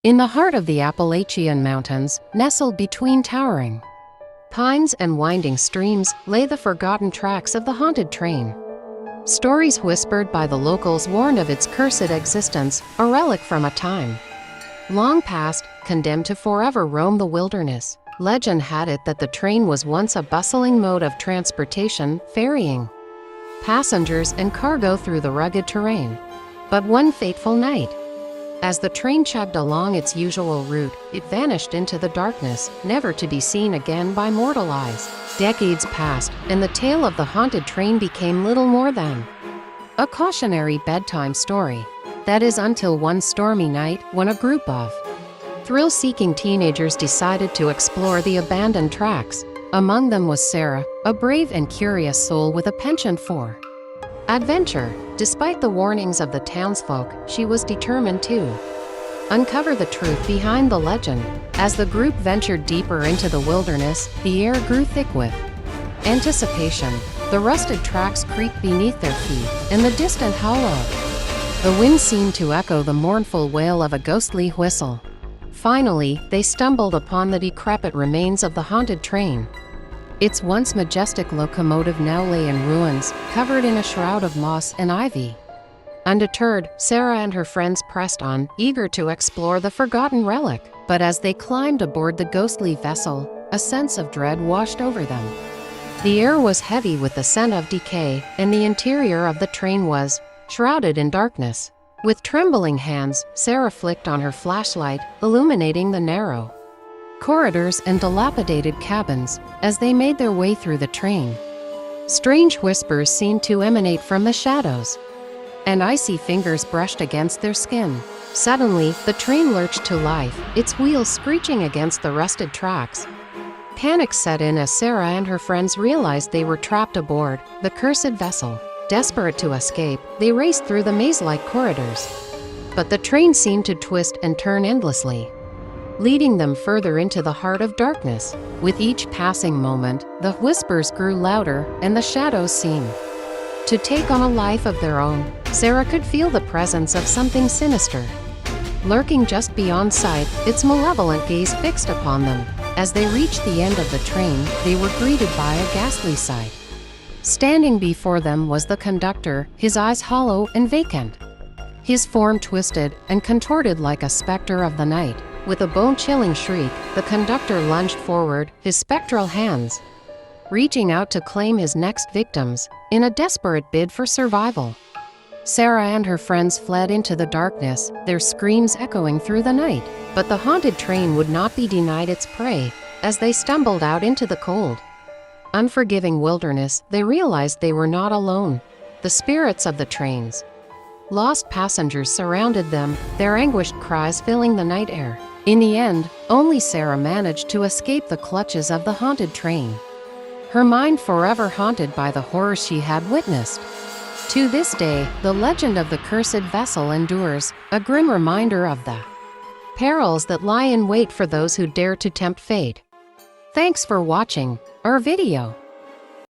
In the heart of the Appalachian Mountains, nestled between towering pines and winding streams, lay the forgotten tracks of the haunted train. Stories whispered by the locals warned of its cursed existence, a relic from a time long past, condemned to forever roam the wilderness. Legend had it that the train was once a bustling mode of transportation, ferrying passengers and cargo through the rugged terrain. But one fateful night, as the train chugged along its usual route, it vanished into the darkness, never to be seen again by mortal eyes. Decades passed, and the tale of the haunted train became little more than a cautionary bedtime story. That is until one stormy night, when a group of thrill-seeking teenagers decided to explore the abandoned tracks. Among them was Sarah, a brave and curious soul with a penchant for adventure. Despite the warnings of the townsfolk, she was determined to uncover the truth behind the legend. As the group ventured deeper into the wilderness, the air grew thick with anticipation. The rusted tracks creaked beneath their feet, and the distant howl of the wind seemed to echo the mournful wail of a ghostly whistle. Finally, they stumbled upon the decrepit remains of the haunted train. Its once majestic locomotive now lay in ruins, covered in a shroud of moss and ivy. Undeterred, Sarah and her friends pressed on, eager to explore the forgotten relic. But as they climbed aboard the ghostly vessel, a sense of dread washed over them. The air was heavy with the scent of decay, and the interior of the train was shrouded in darkness. With trembling hands, Sarah flicked on her flashlight, illuminating the narrow corridors and dilapidated cabins. As they made their way through the train, strange whispers seemed to emanate from the shadows, and icy fingers brushed against their skin. Suddenly, the train lurched to life, its wheels screeching against the rusted tracks. Panic set in as Sarah and her friends realized they were trapped aboard the cursed vessel. Desperate to escape, they raced through the maze-like corridors. But the train seemed to twist and turn endlessly, leading them further into the heart of darkness. With each passing moment, the whispers grew louder, and the shadows seemed to take on a life of their own. Sarah could feel the presence of something sinister lurking just beyond sight, its malevolent gaze fixed upon them. As they reached the end of the train, they were greeted by a ghastly sight. Standing before them was the conductor, his eyes hollow and vacant, his form twisted and contorted like a specter of the night. With a bone-chilling shriek, the conductor lunged forward, his spectral hands reaching out to claim his next victims, in a desperate bid for survival. Sarah and her friends fled into the darkness, their screams echoing through the night. But the haunted train would not be denied its prey. As they stumbled out into the cold, unforgiving wilderness, they realized they were not alone. The spirits of the train's lost passengers surrounded them, their anguished cries filling the night air. In the end, only Sarah managed to escape the clutches of the haunted train, her mind forever haunted by the horrors she had witnessed. To this day, the legend of the cursed vessel endures, a grim reminder of the perils that lie in wait for those who dare to tempt fate. Thanks for watching our video.